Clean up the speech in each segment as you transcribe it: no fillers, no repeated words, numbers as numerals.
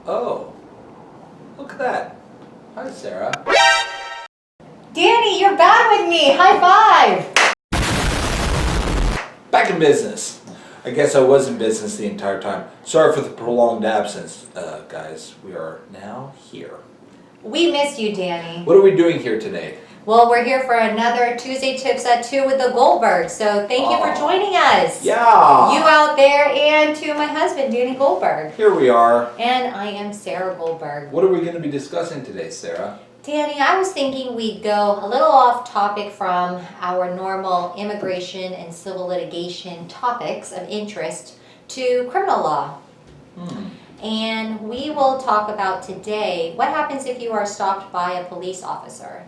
Oh, look at that. Hi, Sarah. Danny, you're back with me. High five. Back in business. I guess I was in business the entire time. Sorry for the prolonged absence, guys. We are now here. We missed you, Danny. What are we doing here today? Well, we're here for another Tuesday Tips at 2 with the Goldbergs. So thank you for joining us. Yeah. You out there, and to my husband, Danny Goldberg. Here we are. And I am Sarah Goldberg. What are we going to be discussing today, Sarah? Danny, I was thinking we'd go a little off topic from our normal immigration and civil litigation topics of interest to criminal law. And we will talk about today what happens if you are stopped by a police officer.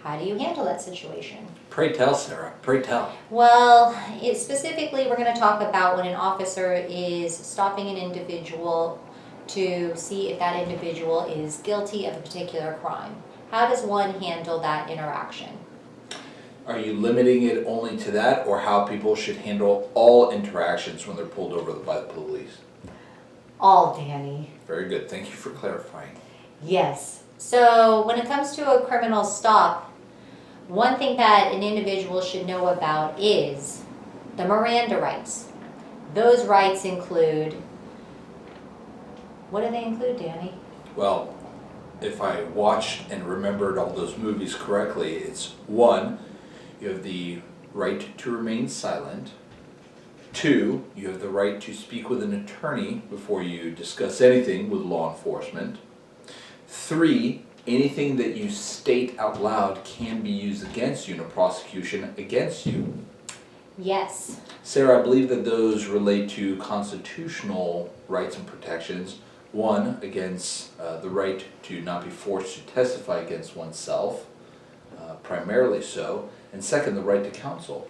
How do you handle that situation? Pray tell, Sarah. Pray tell. Well, specifically we're going to talk about when an officer is stopping an individual to see if that individual is guilty of a particular crime. How does one handle that interaction? Are you limiting it only to that, or how people should handle all interactions when they're pulled over by the police? All, Danny. Very good. Thank you for clarifying. Yes. So when it comes to a criminal stop, one thing that an individual should know about is the Miranda rights. Those rights include, what do they include, Danny? Well, if I watched and remembered all those movies correctly, it's 1, you have the right to remain silent. 2, you have the right to speak with an attorney before you discuss anything with law enforcement. 3, anything that you state out loud can be used against you in a prosecution against you. Yes. Sarah, I believe that those relate to constitutional rights and protections. 1, against the right to not be forced to testify against oneself, primarily so. And 2nd, the right to counsel.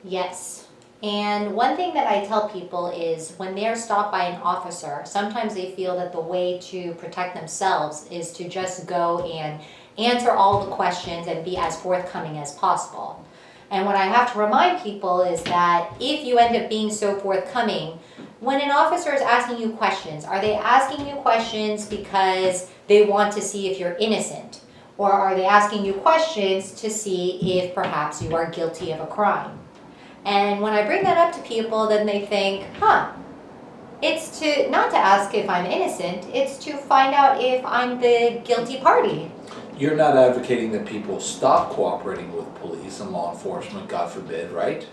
Yes. And one thing that I tell people is when they're stopped by an officer, sometimes they feel that the way to protect themselves is to just go and answer all the questions and be as forthcoming as possible. And what I have to remind people is that if you end up being so forthcoming, when an officer is asking you questions, are they asking you questions because they want to see if you're innocent? Or are they asking you questions to see if perhaps you are guilty of a crime? And when I bring that up to people, then they think, it's not to ask if I'm innocent, it's to find out if I'm the guilty party. You're not advocating that people stop cooperating with police and law enforcement, God forbid, right?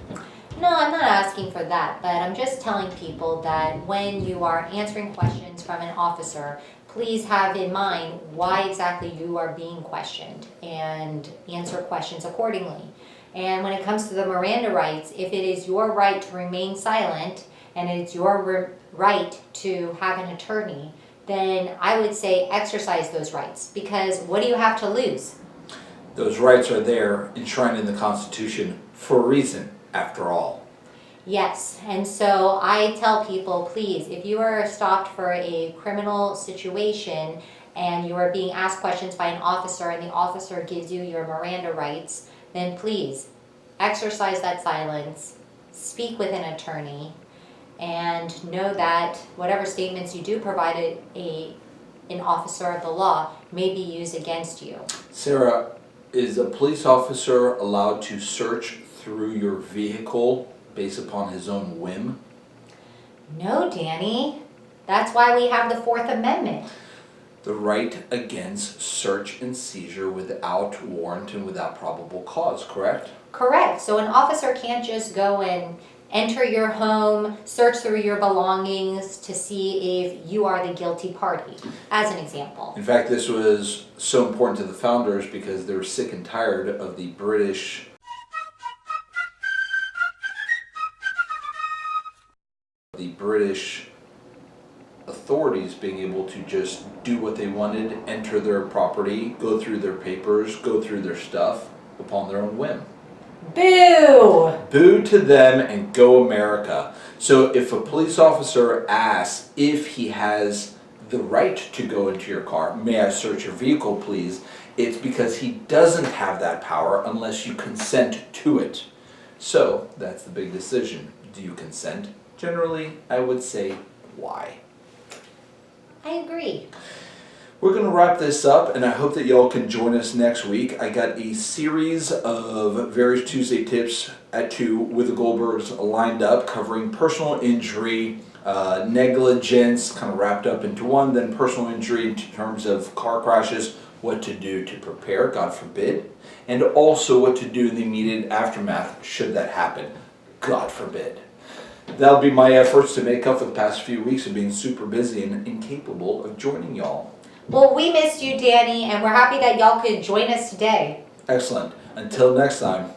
No, I'm not asking for that, but I'm just telling people that when you are answering questions from an officer, please have in mind why exactly you are being questioned and answer questions accordingly. And when it comes to the Miranda rights, if it is your right to remain silent and it's your right to have an attorney, then I would say exercise those rights, because what do you have to lose? Those rights are there, enshrined in the Constitution, for a reason, after all. Yes, and so I tell people, please, if you are stopped for a criminal situation and you are being asked questions by an officer and the officer gives you your Miranda rights, then please exercise that silence, speak with an attorney, and know that whatever statements you do provide an officer of the law may be used against you. Sarah, is a police officer allowed to search through your vehicle based upon his own whim? No, Danny. That's why we have the Fourth Amendment. The right against search and seizure without warrant and without probable cause, correct? Correct. So an officer can't just go and enter your home, search through your belongings to see if you are the guilty party, as an example. In fact, this was so important to the founders because they were sick and tired of the British authorities being able to just do what they wanted, enter their property, go through their papers, go through their stuff upon their own whim. Boo! Boo to them and go America. So if a police officer asks if he has the right to go into your car, may I search your vehicle please, it's because he doesn't have that power unless you consent to it. So that's the big decision. Do you consent? Generally, I would say, why? I agree. We're going to wrap this up, and I hope that y'all can join us next week. I got a series of various Tuesday tips at 2 with the Goldbergs lined up, covering personal injury, negligence, kind of wrapped up into one, then personal injury in terms of car crashes, what to do to prepare, God forbid, and also what to do in the immediate aftermath should that happen, God forbid. That'll be my efforts to make up for the past few weeks of being super busy and incapable of joining y'all. Well, we missed you, Danny, and we're happy that y'all could join us today. Excellent. Until next time.